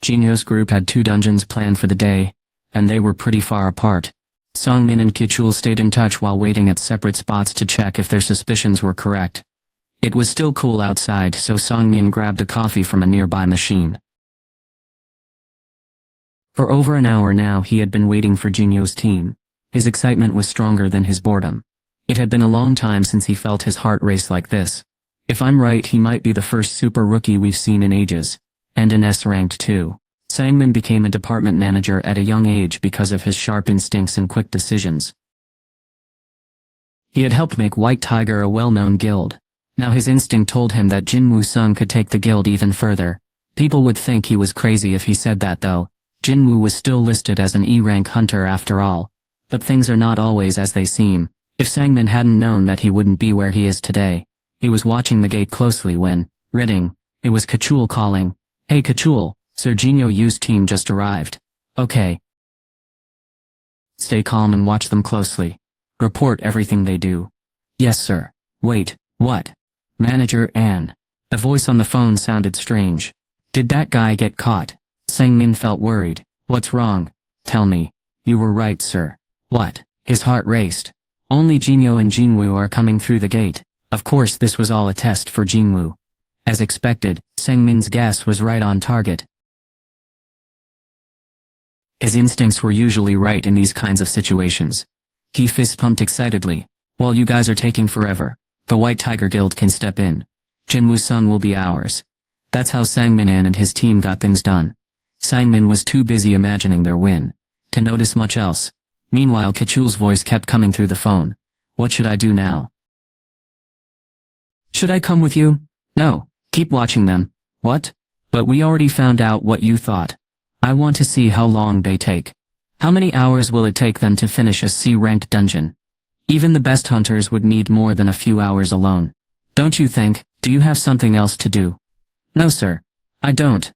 Jinyo's group had 2 dungeons planned for the day, and they were pretty far apart. Songmin and Kichul stayed in touch while waiting at separate spots to check if their suspicions were correct. It was still cool outside, so Songmin grabbed a coffee from a nearby machine. For over an hour now he had been waiting for Jinyo's team. His excitement was stronger than his boredom. It had been a long time since he felt his heart race like this. If I'm right, he might be the first super rookie we've seen in ages. And an S-ranked too. Sangmin became a department manager at a young age because of his sharp instincts and quick decisions. He had helped make White Tiger a well-known guild. Now his instinct told him that Jin Woo-sung could take the guild even further. People would think he was crazy if he said that though. Jin Woo was still listed as an E-rank hunter after all. But things are not always as they seem. If Sangmin hadn't known that he wouldn't be where he is today. He was watching the gate closely when, ring, it was Kichul calling. Hey Kichul, Sir Jinyo Yu's team just arrived. Okay. Stay calm and watch them closely. Report everything they do. Yes sir. Wait, what? Manager Ann. The voice on the phone sounded strange. Did that guy get caught? Sangmin felt worried. What's wrong? Tell me. You were right sir. What? His heart raced. Only Jinyo and Jinwoo are coming through the gate. Of course this was all a test for Jinwoo. As expected, Sangmin's guess was right on target. His instincts were usually right in these kinds of situations. He fist-pumped excitedly. While you guys are taking forever, the White Tiger Guild can step in. Jinwoo-sung will be ours. That's how Sangmin and his team got things done. Sangmin was too busy imagining their win to notice much else. Meanwhile Kichul's voice kept coming through the phone. What should I do now? Should I come with you? No. Keep watching them. What? But we already found out what you thought. I want to see how long they take. How many hours will it take them to finish a C-ranked dungeon? Even the best hunters would need more than a few hours alone. Don't you think? Do you have something else to do? No sir. I don't.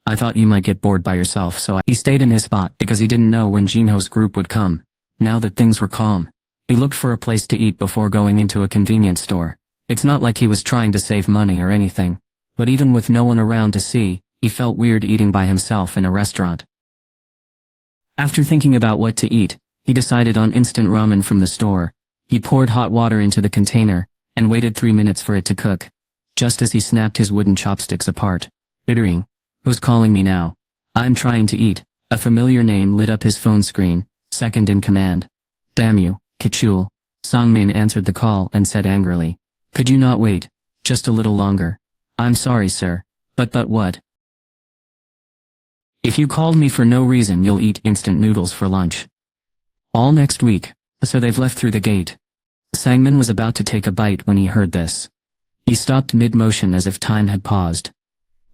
I thought you might get bored by yourself, so he stayed in his spot because he didn't know when Jinho's group would come. Now that things were calm, he looked for a place to eat before going into a convenience store. It's not like he was trying to save money or anything, but even with no one around to see, he felt weird eating by himself in a restaurant. After thinking about what to eat, he decided on instant ramen from the store. He poured hot water into the container, and waited 3 minutes for it to cook. Just as he snapped his wooden chopsticks apart. Bittering. Who's calling me now? I'm trying to eat. A familiar name lit up his phone screen, second in command. Damn you, Kichul. Songmin answered the call and said angrily. Could you not wait? Just a little longer. I'm sorry sir. But what? If you called me for no reason you'll eat instant noodles for lunch. All next week. So they've left through the gate. Sangmin was about to take a bite when he heard this. He stopped mid-motion as if time had paused.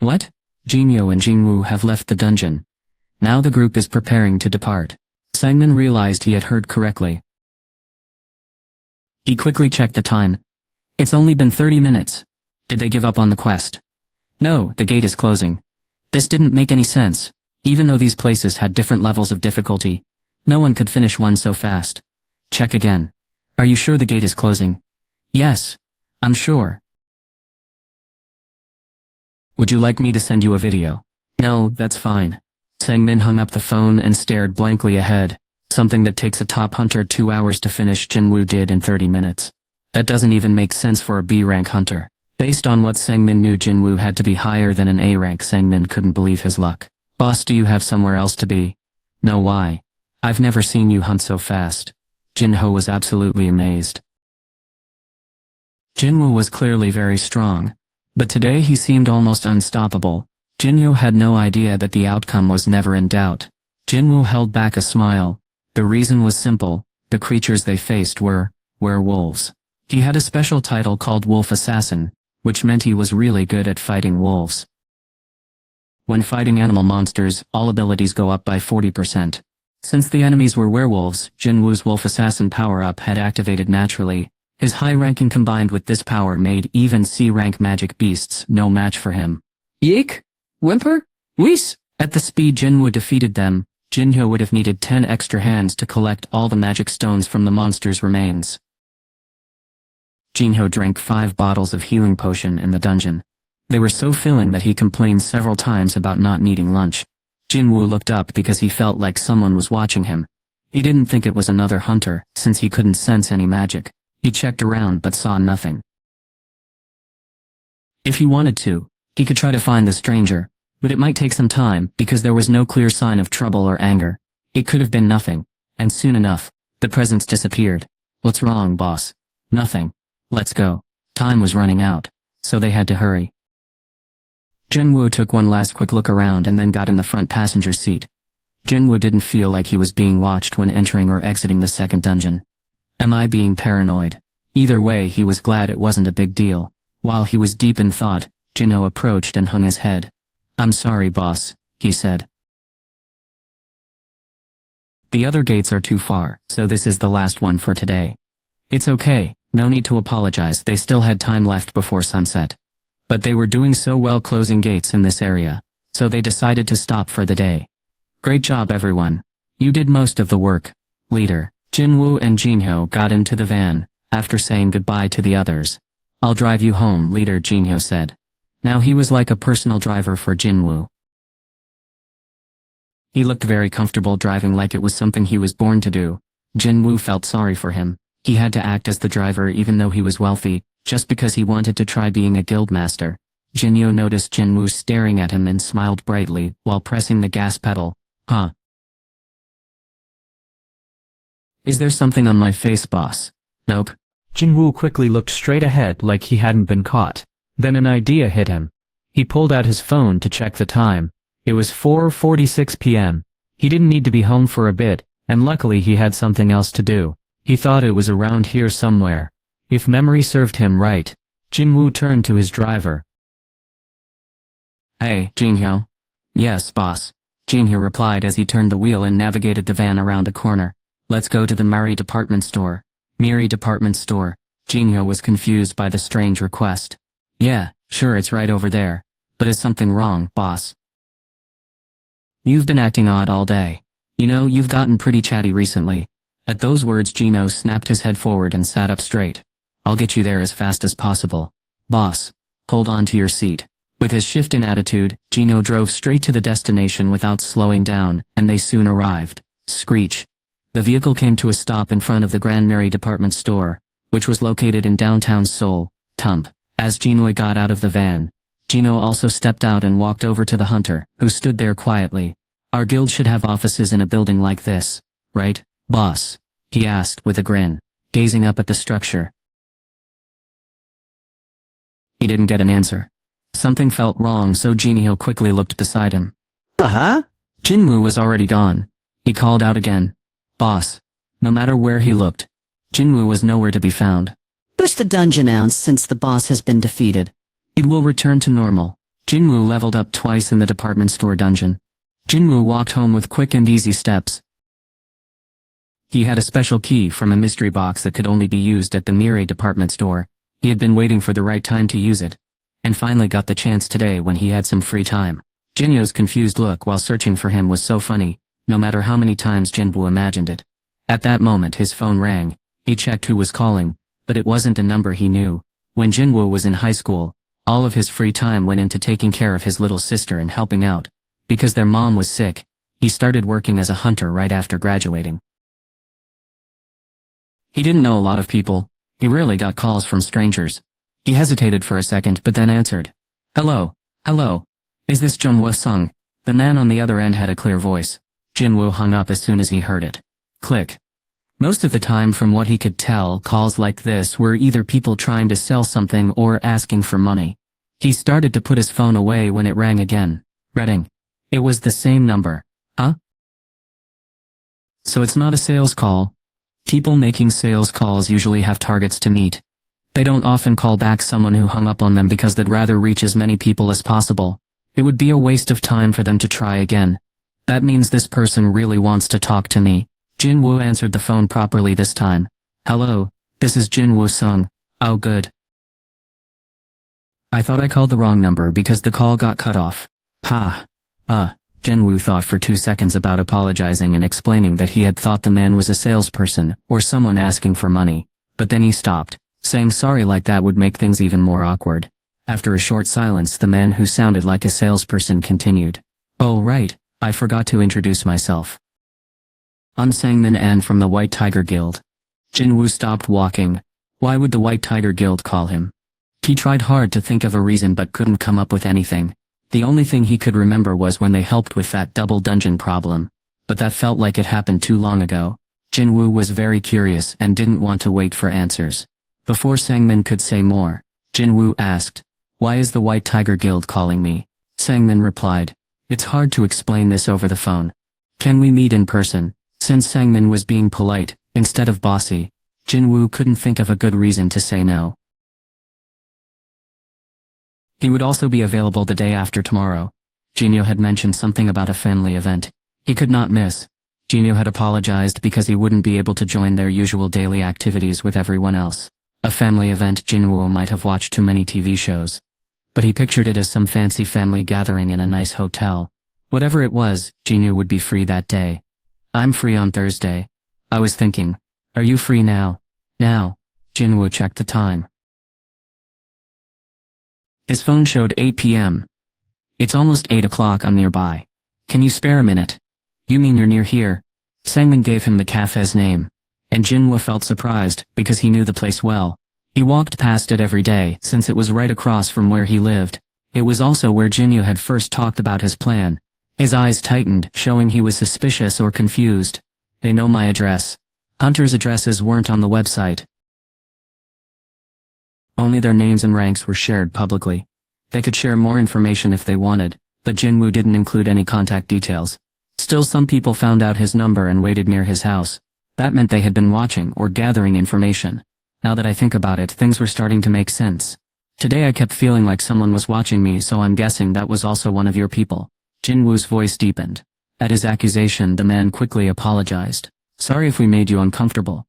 What? Jinyo and Jinwoo have left the dungeon. Now the group is preparing to depart. Sangmin realized he had heard correctly. He quickly checked the time. It's only been 30 minutes. Did they give up on the quest? No, the gate is closing. This didn't make any sense. Even though these places had different levels of difficulty, no one could finish one so fast. Check again. Are you sure the gate is closing? Yes. I'm sure. Would you like me to send you a video? No, that's fine. Sangmin hung up the phone and stared blankly ahead. Something that takes a top hunter 2 hours to finish Jinwoo did in 30 minutes. That doesn't even make sense for a B-rank hunter. Based on what Sangmin knew, Jinwoo had to be higher than an A-rank. Sangmin couldn't believe his luck. Boss, do you have somewhere else to be? No, why? I've never seen you hunt so fast. Jinho was absolutely amazed. Jinwoo was clearly very strong, but today he seemed almost unstoppable. Jinyo had no idea that the outcome was never in doubt. Jinwoo held back a smile. The reason was simple. The creatures they faced were werewolves. He had a special title called Wolf Assassin, which meant he was really good at fighting wolves. When fighting animal monsters, all abilities go up by 40%. Since the enemies were werewolves, Jinwoo's Wolf Assassin power-up had activated naturally. His high ranking combined with this power made even C-rank magic beasts no match for him. Yeek! Whimper! Whis! At the speed Jinwoo defeated them, Jinho would have needed 10 extra hands to collect all the magic stones from the monster's remains. Jinho drank 5 bottles of healing potion in the dungeon. They were so filling that he complained several times about not needing lunch. Jinwoo looked up because he felt like someone was watching him. He didn't think it was another hunter, since he couldn't sense any magic. He checked around but saw nothing. If he wanted to, he could try to find the stranger, but it might take some time because there was no clear sign of trouble or anger. It could have been nothing, and soon enough, the presence disappeared. What's wrong, boss? Nothing. Let's go. Time was running out, so they had to hurry. Jinwoo took one last quick look around and then got in the front passenger seat. Jinwoo didn't feel like he was being watched when entering or exiting the second dungeon. Am I being paranoid? Either way, he was glad it wasn't a big deal. While he was deep in thought, Jinho approached and hung his head. I'm sorry, boss, he said. The other gates are too far, so this is the last one for today. It's okay, no need to apologize, they still had time left before sunset. But they were doing so well closing gates in this area, so they decided to stop for the day. Great job, everyone. You did most of the work. Leader, Jinwoo and Jinho got into the van, after saying goodbye to the others. I'll drive you home, Leader Jinho said. Now he was like a personal driver for Jinwoo. He looked very comfortable driving, like it was something he was born to do. Jinwoo felt sorry for him. He had to act as the driver even though he was wealthy, just because he wanted to try being a guildmaster. Jinho noticed Jinwoo staring at him and smiled brightly while pressing the gas pedal. Huh? Is there something on my face, boss? Nope. Jinwoo quickly looked straight ahead like he hadn't been caught. Then an idea hit him. He pulled out his phone to check the time. It was 4:46 p.m. He didn't need to be home for a bit, and luckily he had something else to do. He thought it was around here somewhere. If memory served him right, Jinwoo turned to his driver. Hey, Jinho. Yes, boss. Jinho replied as he turned the wheel and navigated the van around a corner. Let's go to the Miri department store. Miri department store. Jinho was confused by the strange request. Yeah, sure, it's right over there. But is something wrong, boss? You've been acting odd all day. You know, you've gotten pretty chatty recently. At those words, Jinho snapped his head forward and sat up straight. I'll get you there as fast as possible. Boss, hold on to your seat. With his shift in attitude, Jinho drove straight to the destination without slowing down, and they soon arrived. Screech. The vehicle came to a stop in front of the Grand Miri department store, which was located in downtown Seoul. Tump. As Jinho got out of the van, Jinho also stepped out and walked over to the hunter, who stood there quietly. Our guild should have offices in a building like this, right, boss? He asked with a grin, gazing up at the structure. He didn't get an answer. Something felt wrong, so Jinho quickly looked beside him. Uh-huh? Jinwoo was already gone. He called out again. Boss. No matter where he looked, Jinwoo was nowhere to be found. Push the dungeon out since the boss has been defeated. It will return to normal. Jinwoo leveled up twice in the department store dungeon. Jinwoo walked home with quick and easy steps. He had a special key from a mystery box that could only be used at the Miri department store. He had been waiting for the right time to use it, and finally got the chance today when he had some free time. Jinyo's confused look while searching for him was so funny, no matter how many times Jinwoo imagined it. At that moment his phone rang. He checked who was calling, but it wasn't a number he knew. When Jinwoo was in high school, all of his free time went into taking care of his little sister and helping out. Because their mom was sick, he started working as a hunter right after graduating. He didn't know a lot of people. He rarely got calls from strangers. He hesitated for a second but then answered. Hello. Is this Jinwoo Sung? The man on the other end had a clear voice. Jinwoo hung up as soon as he heard it. Click. Most of the time, from what he could tell, calls like this were either people trying to sell something or asking for money. He started to put his phone away when it rang again. Reading. It was the same number. Huh? So it's not a sales call. People making sales calls usually have targets to meet. They don't often call back someone who hung up on them because they'd rather reach as many people as possible. It would be a waste of time for them to try again. That means this person really wants to talk to me. Jinwoo answered the phone properly this time. Hello, this is Jinwoo Sung. Oh good. I thought I called the wrong number because the call got cut off. Jinwoo thought for 2 seconds about apologizing and explaining that he had thought the man was a salesperson or someone asking for money, but then he stopped. Saying sorry like that would make things even more awkward. After a short silence, the man who sounded like a salesperson continued. Oh right, I forgot to introduce myself. I'm Sangmin An from the White Tiger Guild. Jinwoo stopped walking. Why would the White Tiger Guild call him? He tried hard to think of a reason but couldn't come up with anything. The only thing he could remember was when they helped with that double dungeon problem. But that felt like it happened too long ago. Jinwoo was very curious and didn't want to wait for answers. Before Sangmin could say more, Jinwoo asked, "Why is the White Tiger Guild calling me?" Sangmin replied, "It's hard to explain this over the phone. Can we meet in person?" Since Sangmin was being polite, instead of bossy, Jinwoo couldn't think of a good reason to say no. He would also be available the day after tomorrow. Jinyo had mentioned something about a family event he could not miss. Jinyo had apologized because he wouldn't be able to join their usual daily activities with everyone else. A family event. Jinwoo might have watched too many TV shows, but he pictured it as some fancy family gathering in a nice hotel. Whatever it was, Jinyo would be free that day. I'm free on Thursday. I was thinking, are you free now? Now. Jinwoo checked the time. His phone showed 8 p.m. It's almost 8 o'clock. I'm nearby. Can you spare a minute? You mean you're near here? Sangmin gave him the cafe's name, and Jinwoo felt surprised because he knew the place well. He walked past it every day since it was right across from where he lived. It was also where Jinwoo had first talked about his plan. His eyes tightened, showing he was suspicious or confused. They know my address. Hunters' addresses weren't on the website. Only their names and ranks were shared publicly. They could share more information if they wanted, but Jinwoo didn't include any contact details. Still, some people found out his number and waited near his house. That meant they had been watching or gathering information. Now that I think about it, things were starting to make sense. Today I kept feeling like someone was watching me, so I'm guessing that was also one of your people. Jinwoo's voice deepened. At his accusation, the man quickly apologized. Sorry if we made you uncomfortable.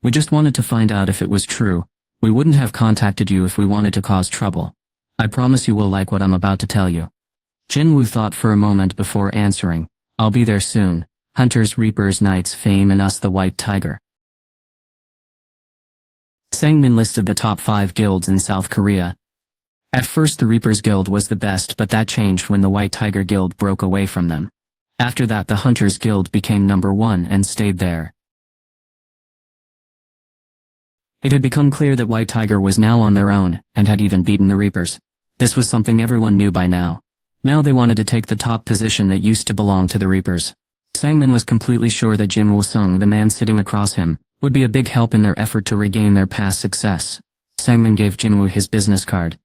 We just wanted to find out if it was true. We wouldn't have contacted you if we wanted to cause trouble. I promise you will like what I'm about to tell you. Jinwoo thought for a moment before answering. I'll be there soon. Hunters, Reapers, Knights, Fame, and us the White Tiger. Sangmin listed the top 5 guilds in South Korea. At first the Reapers Guild was the best, but that changed when the White Tiger Guild broke away from them. After that the Hunters Guild became number 1 and stayed there. It had become clear that White Tiger was now on their own, and had even beaten the Reapers. This was something everyone knew by now. Now they wanted to take the top position that used to belong to the Reapers. Sangmin was completely sure that Jin Woo-sung, the man sitting across him, would be a big help in their effort to regain their past success. Sangmin gave Jinwoo his business card.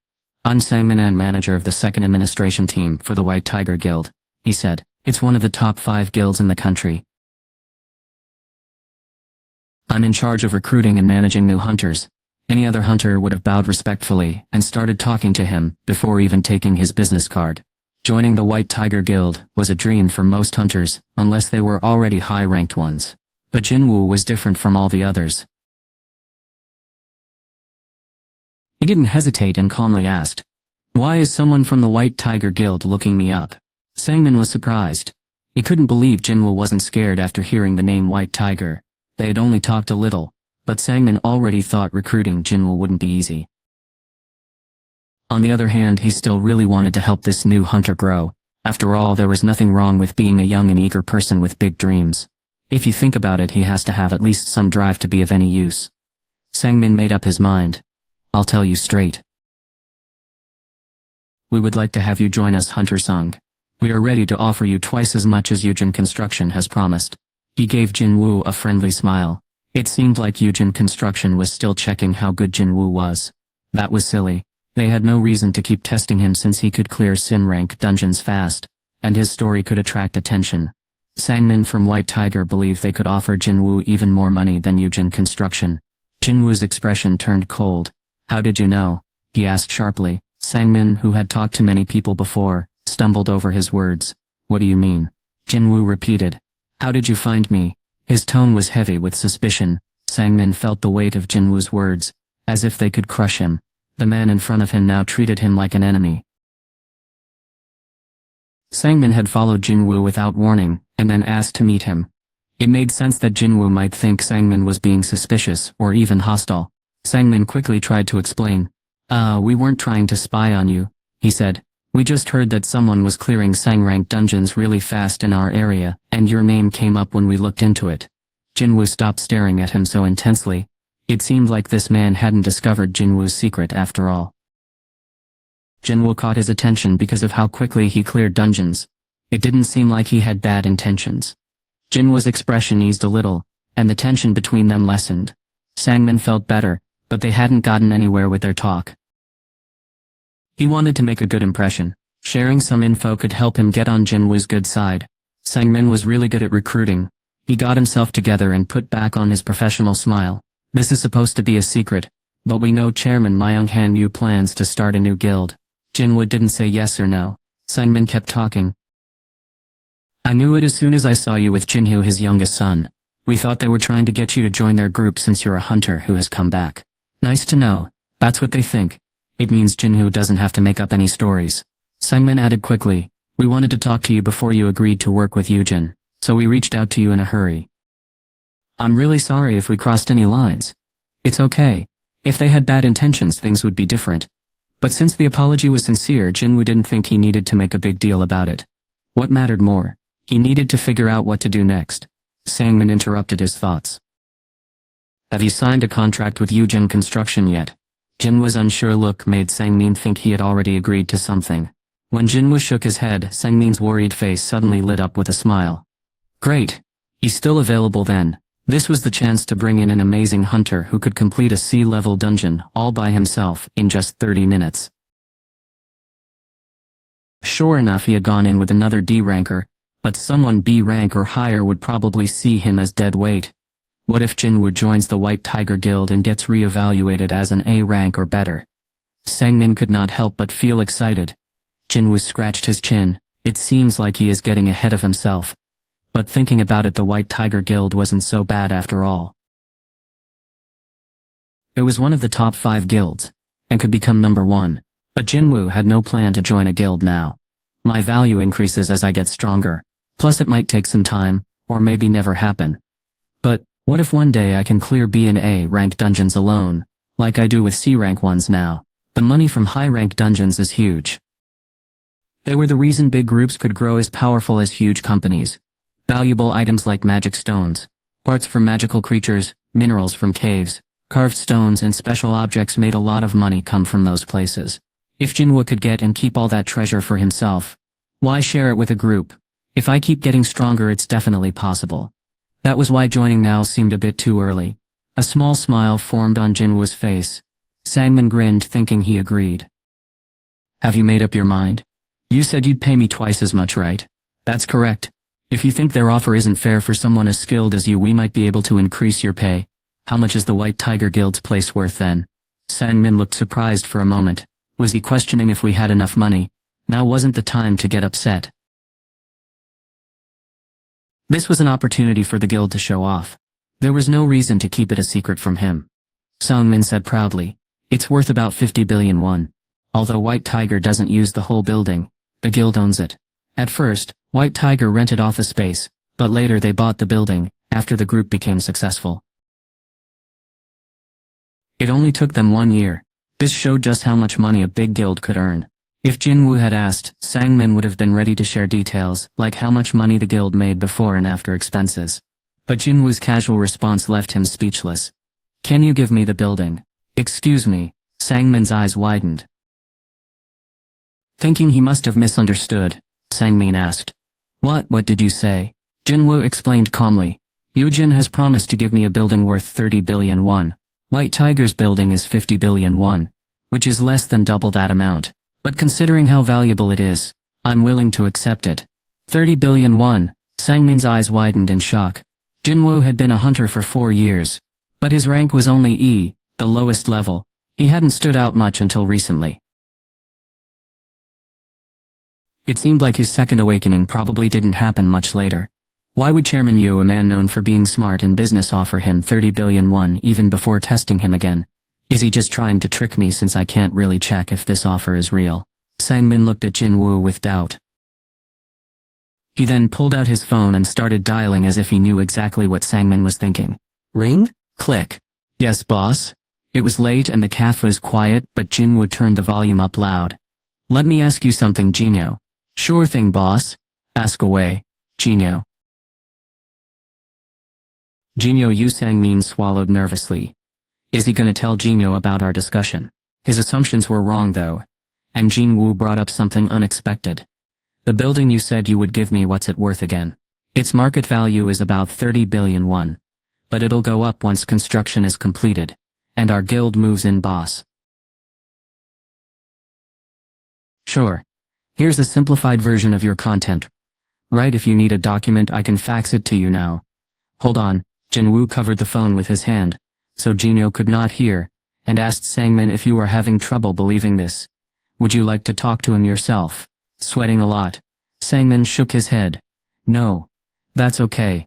I'm Sangmin An, manager of the second administration team for the White Tiger Guild, he said. It's one of the top 5 guilds in the country. I'm in charge of recruiting and managing new hunters. Any other hunter would have bowed respectfully and started talking to him before even taking his business card. Joining the White Tiger Guild was a dream for most hunters, unless they were already high-ranked ones. But Jinwoo was different from all the others. He didn't hesitate and calmly asked, "Why is someone from the White Tiger Guild looking me up?" Sangmin was surprised. He couldn't believe Jinwoo wasn't scared after hearing the name White Tiger. They had only talked a little, but Sangmin already thought recruiting Jinwoo wouldn't be easy. On the other hand, he still really wanted to help this new hunter grow. After all, there was nothing wrong with being a young and eager person with big dreams. If you think about it, he has to have at least some drive to be of any use. Sangmin made up his mind. I'll tell you straight. We would like to have you join us, Hunter Sung. We are ready to offer you twice as much as Yujin Construction has promised. He gave Jinwoo a friendly smile. It seemed like Yujin Construction was still checking how good Jinwoo was. That was silly. They had no reason to keep testing him since he could clear Sin rank dungeons fast, and his story could attract attention. Sangmin from White Tiger believed they could offer Jinwoo even more money than Yujin Construction. Jinwoo's expression turned cold. How did you know? He asked sharply. Sangmin, who had talked to many people before, stumbled over his words. What do you mean? Jinwoo repeated. How did you find me? His tone was heavy with suspicion. Sangmin felt the weight of Jinwoo's words, as if they could crush him. The man in front of him now treated him like an enemy. Sangmin had followed Jinwoo without warning, and then asked to meet him. It made sense that Jinwoo might think Sangmin was being suspicious or even hostile. Sangmin quickly tried to explain. We weren't trying to spy on you, he said. We just heard that someone was clearing Sang-rank dungeons really fast in our area, and your name came up when we looked into it. Jinwoo stopped staring at him so intensely. It seemed like this man hadn't discovered Jinwoo's secret after all. Jinwoo caught his attention because of how quickly he cleared dungeons. It didn't seem like he had bad intentions. Jinwoo's expression eased a little, and the tension between them lessened. Sangmin felt better, but they hadn't gotten anywhere with their talk. He wanted to make a good impression. Sharing some info could help him get on Jinwoo's good side. Sangmin was really good at recruiting. He got himself together and put back on his professional smile. This is supposed to be a secret, but we know Chairman Myung-han Yu plans to start a new guild. Jinwoo didn't say yes or no. Sangmin kept talking. I knew it as soon as I saw you with Jinhyo, his youngest son. We thought they were trying to get you to join their group since you're a hunter who has come back. Nice to know. That's what they think. It means Jinhyo doesn't have to make up any stories. Sangmin added quickly, we wanted to talk to you before you agreed to work with Yujin, so we reached out to you in a hurry. I'm really sorry if we crossed any lines. It's okay. If they had bad intentions, things would be different. But since the apology was sincere, Jinwoo didn't think he needed to make a big deal about it. What mattered more? He needed to figure out what to do next. Sangmin interrupted his thoughts. Have you signed a contract with Yujin Construction yet? Jinwoo's unsure look made Sangmin think he had already agreed to something. When Jinwoo shook his head, Sangmin's worried face suddenly lit up with a smile. Great. He's still available then. This was the chance to bring in an amazing hunter who could complete a C-level dungeon all by himself in just 30 minutes. Sure enough, he had gone in with another D ranker, but someone B rank or higher would probably see him as dead weight. What if Jinwoo joins the White Tiger Guild and gets re-evaluated as an A rank or better? Sangmin could not help but feel excited. Jinwoo scratched his chin. It seems like he is getting ahead of himself. But thinking about it, the White Tiger Guild wasn't so bad after all. It was one of the top 5 guilds, and could become number 1. But Jinwoo had no plan to join a guild now. My value increases as I get stronger. Plus it might take some time, or maybe never happen. But what if one day I can clear B and A rank dungeons alone, like I do with C rank ones now? The money from high rank dungeons is huge. They were the reason big groups could grow as powerful as huge companies. Valuable items like magic stones, parts from magical creatures, minerals from caves, carved stones and special objects made a lot of money come from those places. If Jinwoo could get and keep all that treasure for himself, why share it with a group? If I keep getting stronger, it's definitely possible. That was why joining now seemed a bit too early. A small smile formed on Jinwoo's face. Sangmin grinned, thinking he agreed. Have you made up your mind? You said you'd pay me twice as much, right? That's correct. If you think their offer isn't fair for someone as skilled as you, we might be able to increase your pay. How much is the White Tiger Guild's place worth then? Sangmin looked surprised for a moment. Was he questioning if we had enough money? Now wasn't the time to get upset. This was an opportunity for the guild to show off. There was no reason to keep it a secret from him. Sangmin said proudly, it's worth about 50 billion won. Although White Tiger doesn't use the whole building, the guild owns it. At first, White Tiger rented office space, but later they bought the building, after the group became successful. It only took them 1 year. This showed just how much money a big guild could earn. If Jinwoo had asked, Sangmin would have been ready to share details, like how much money the guild made before and after expenses. But Jinwoo's casual response left him speechless. Can you give me the building? Excuse me. Sangmin's eyes widened. Thinking he must have misunderstood, Sangmin asked. What did you say? Jinwoo explained calmly. Yujin has promised to give me a building worth 30 billion won. White Tiger's building is 50 billion won, which is less than double that amount. But considering how valuable it is, I'm willing to accept it. 30 billion won. Sangmin's eyes widened in shock. Jinwoo had been a hunter for 4 years, but his rank was only E, the lowest level. He hadn't stood out much until recently. It seemed like his second awakening probably didn't happen much later. Why would Chairman Yu, a man known for being smart in business, offer him 30 billion won even before testing him again? Is he just trying to trick me since I can't really check if this offer is real? Sangmin looked at Jinwoo with doubt. He then pulled out his phone and started dialing as if he knew exactly what Sangmin was thinking. Ring? Click. Yes, boss? It was late and the cafe was quiet, but Jinwoo turned the volume up loud. Let me ask you something, Jinyo. Sure thing, boss. Ask away, Jinyo. Jinyo Yusangmin swallowed nervously. Is he gonna tell Jinyo about our discussion? His assumptions were wrong though. And Jinwoo brought up something unexpected. The building you said you would give me, what's it worth again? Its market value is about 30 billion won. But it'll go up once construction is completed. And our guild moves in, boss. Sure. Here's a simplified version of your content. Right, if you need a document I can fax it to you now. Hold on, Jinwoo covered the phone with his hand, so Jinyo could not hear, and asked Sangmin if you were having trouble believing this. Would you like to talk to him yourself? Sweating a lot. Sangmin shook his head. No. That's okay.